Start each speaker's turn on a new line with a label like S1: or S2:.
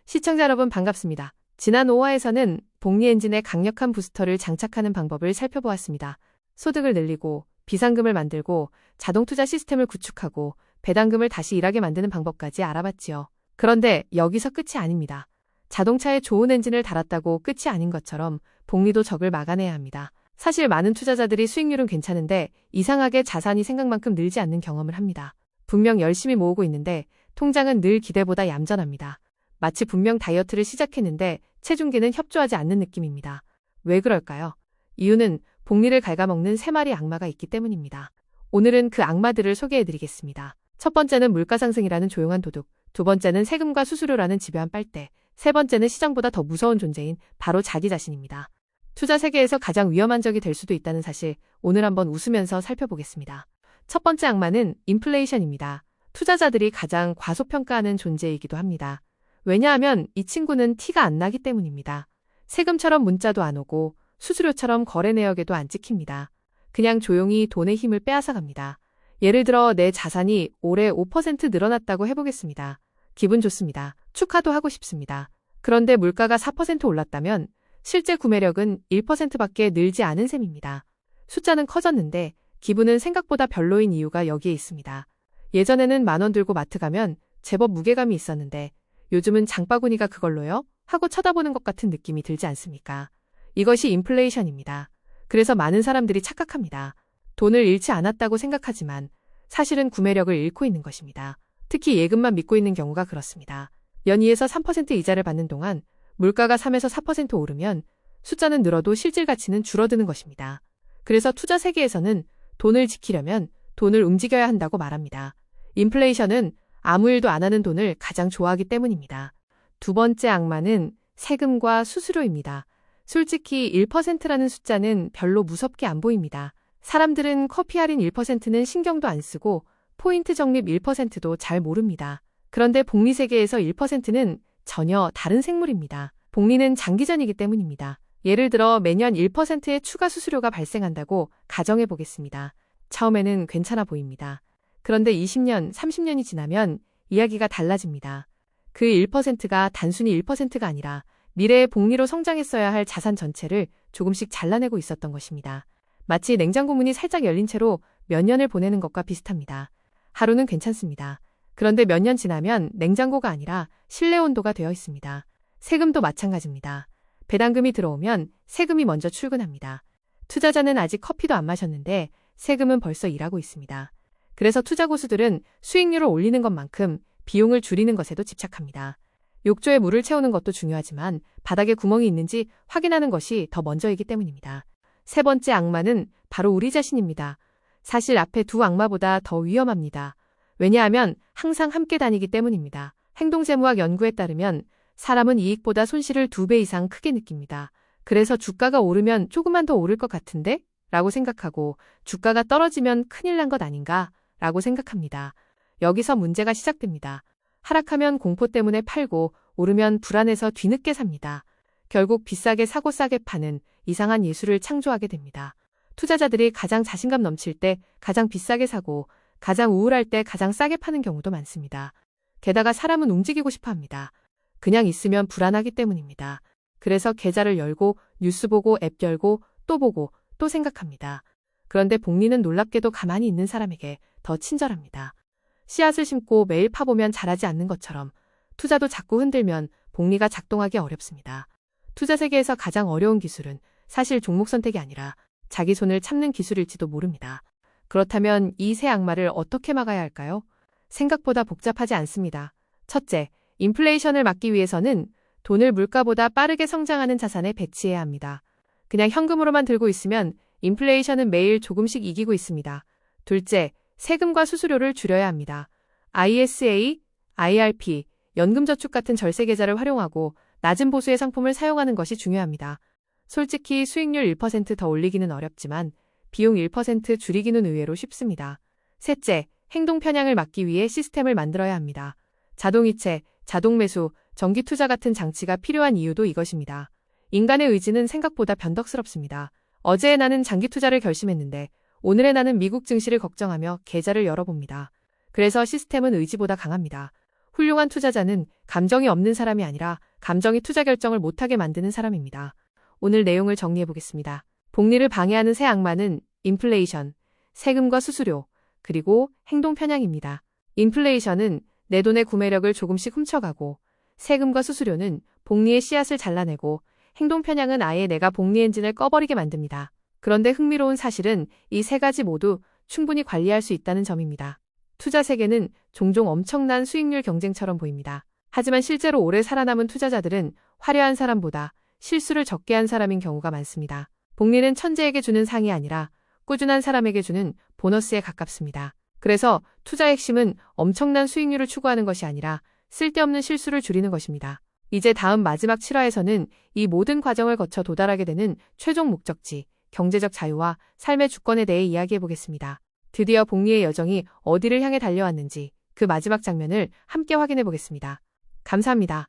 S1: 시청자 여러분 반갑습니다. 지난 5화에서는 복리 엔진에 강력한 부스터를 장착하는 방법을 살펴보았습니다. 소득을 늘리고 비상금을 만들고 자동투자 시스템을 구축하고 배당금을 다시 일하게 만드는 방법까지 알아봤지요. 그런데 여기서 끝이 아닙니다. 자동차에 좋은 엔진을 달았다고 끝이 아닌 것처럼 복리도 적을 막아내야 합니다. 사실 많은 투자자들이 수익률은 괜찮은데 이상하게 자산이 생각만큼 늘지 않는 경험을 합니다. 분명 열심히 모으고 있는데 통장은 늘 기대보다 얌전합니다. 마치 분명 다이어트를 시작했는데 체중계는 협조하지 않는 느낌입니다. 왜 그럴까요? 이유는 복리를 갉아먹는 3마리 악마가 있기 때문입니다. 오늘은 그 악마들을 소개해드리겠습니다. 첫 번째는 물가상승이라는 조용한 도둑, 두 번째는 세금과 수수료라는 집요한 빨대, 세 번째는 시장보다 더 무서운 존재인 바로 자기 자신입니다. 투자 세계에서 가장 위험한 적이 될 수도 있다는 사실, 오늘 한번 웃으면서 살펴보겠습니다. 첫 번째 악마는 인플레이션입니다. 투자자들이 가장 과소평가하는 존재이기도 합니다. 왜냐하면 이 친구는 티가 안 나기 때문입니다. 세금처럼 문자도 안 오고 수수료처럼 거래 내역에도 안 찍힙니다. 그냥 조용히 돈의 힘을 빼앗아갑니다. 예를 들어 내 자산이 올해 5% 늘어났다고 해보겠습니다. 기분 좋습니다. 축하도 하고 싶습니다. 그런데 물가가 4% 올랐다면 실제 구매력은 1%밖에 늘지 않은 셈입니다. 숫자는 커졌는데 기분은 생각보다 별로인 이유가 여기에 있습니다. 예전에는 10,000원 들고 마트 가면 제법 무게감이 있었는데 요즘은 장바구니가 그걸로요? 하고 쳐다보는 것 같은 느낌이 들지 않습니까? 이것이 인플레이션입니다. 그래서 많은 사람들이 착각합니다. 돈을 잃지 않았다고 생각하지만 사실은 구매력을 잃고 있는 것입니다. 특히 예금만 믿고 있는 경우가 그렇습니다. 연 2에서 3% 이자를 받는 동안 물가가 3에서 4% 오르면 숫자는 늘어도 실질 가치는 줄어드는 것입니다. 그래서 투자 세계에서는 돈을 지키려면 돈을 움직여야 한다고 말합니다. 인플레이션은 아무 일도 안 하는 돈을 가장 좋아하기 때문입니다. 두 번째 악마는 세금과 수수료입니다. 솔직히 1%라는 숫자는 별로 무섭게 안 보입니다. 사람들은 커피 할인 1%는 신경도 안 쓰고 포인트 적립 1%도 잘 모릅니다. 그런데 복리 세계에서 1%는 전혀 다른 생물입니다. 복리는 장기전이기 때문입니다. 예를 들어 매년 1%의 추가 수수료가 발생한다고 가정해 보겠습니다. 처음에는 괜찮아 보입니다. 그런데 20년, 30년이 지나면 이야기가 달라집니다. 그 1%가 단순히 1%가 아니라 미래의 복리로 성장했어야 할 자산 전체를 조금씩 잘라내고 있었던 것입니다. 마치 냉장고 문이 살짝 열린 채로 몇 년을 보내는 것과 비슷합니다. 하루는 괜찮습니다. 그런데 몇 년 지나면 냉장고가 아니라 실내 온도가 되어 있습니다. 세금도 마찬가지입니다. 배당금이 들어오면 세금이 먼저 출근합니다. 투자자는 아직 커피도 안 마셨는데 세금은 벌써 일하고 있습니다. 그래서 투자 고수들은 수익률을 올리는 것만큼 비용을 줄이는 것에도 집착합니다. 욕조에 물을 채우는 것도 중요하지만 바닥에 구멍이 있는지 확인하는 것이 더 먼저이기 때문입니다. 세 번째 악마는 바로 우리 자신입니다. 사실 앞에 두 악마보다 더 위험합니다. 왜냐하면 항상 함께 다니기 때문입니다. 행동재무학 연구에 따르면 사람은 이익보다 손실을 2배 이상 크게 느낍니다. 그래서 주가가 오르면 조금만 더 오를 것 같은데? 라고 생각하고 주가가 떨어지면 큰일 난 것 아닌가? 라고 생각합니다. 여기서 문제가 시작됩니다. 하락하면 공포 때문에 팔고 오르면 불안해서 뒤늦게 삽니다. 결국 비싸게 사고 싸게 파는 이상한 예술을 창조하게 됩니다. 투자자들이 가장 자신감 넘칠 때 가장 비싸게 사고 가장 우울할 때 가장 싸게 파는 경우도 많습니다. 게다가 사람은 움직이고 싶어 합니다. 그냥 있으면 불안하기 때문입니다. 그래서 계좌를 열고 뉴스 보고 앱 열고 또 보고 또 생각합니다. 그런데 복리는 놀랍게도 가만히 있는 사람에게 더 친절합니다. 씨앗을 심고 매일 파보면 자라지 않는 것처럼 투자도 자꾸 흔들면 복리가 작동하기 어렵습니다. 투자 세계에서 가장 어려운 기술은 사실 종목 선택이 아니라 자기 손을 참는 기술일지도 모릅니다. 그렇다면 이 세 악마를 어떻게 막아야 할까요? 생각보다 복잡하지 않습니다. 첫째, 인플레이션을 막기 위해서는 돈을 물가보다 빠르게 성장하는 자산에 배치해야 합니다. 그냥 현금으로만 들고 있으면 인플레이션은 매일 조금씩 이기고 있습니다. 둘째, 세금과 수수료를 줄여야 합니다. ISA, IRP, 연금저축 같은 절세계좌를 활용하고 낮은 보수의 상품을 사용하는 것이 중요합니다. 솔직히 수익률 1% 더 올리기는 어렵지만 비용 1% 줄이기는 의외로 쉽습니다. 셋째, 행동 편향을 막기 위해 시스템을 만들어야 합니다. 자동이체, 자동매수, 전기투자 같은 장치가 필요한 이유도 이것입니다. 인간의 의지는 생각보다 변덕스럽습니다. 어제의 나는 장기투자를 결심했는데 오늘의 나는 미국 증시를 걱정하며 계좌를 열어봅니다. 그래서 시스템은 의지보다 강합니다. 훌륭한 투자자는 감정이 없는 사람이 아니라 감정이 투자 결정을 못하게 만드는 사람입니다. 오늘 내용을 정리해 보겠습니다. 복리를 방해하는 새 악마는 인플레이션, 세금과 수수료, 그리고 행동 편향입니다. 인플레이션은 내 돈의 구매력을 조금씩 훔쳐가고, 세금과 수수료는 복리의 씨앗을 잘라내고, 행동 편향은 아예 내가 복리 엔진을 꺼버리게 만듭니다. 그런데 흥미로운 사실은 이 세 가지 모두 충분히 관리할 수 있다는 점입니다. 투자 세계는 종종 엄청난 수익률 경쟁처럼 보입니다. 하지만 실제로 오래 살아남은 투자자들은 화려한 사람보다 실수를 적게 한 사람인 경우가 많습니다. 복리는 천재에게 주는 상이 아니라 꾸준한 사람에게 주는 보너스에 가깝습니다. 그래서 투자의 핵심은 엄청난 수익률을 추구하는 것이 아니라 쓸데없는 실수를 줄이는 것입니다. 이제 다음 마지막 7화에서는 이 모든 과정을 거쳐 도달하게 되는 최종 목적지, 경제적 자유와 삶의 주권에 대해 이야기해 보겠습니다. 드디어 복리의 여정이 어디를 향해 달려왔는지 그 마지막 장면을 함께 확인해 보겠습니다. 감사합니다.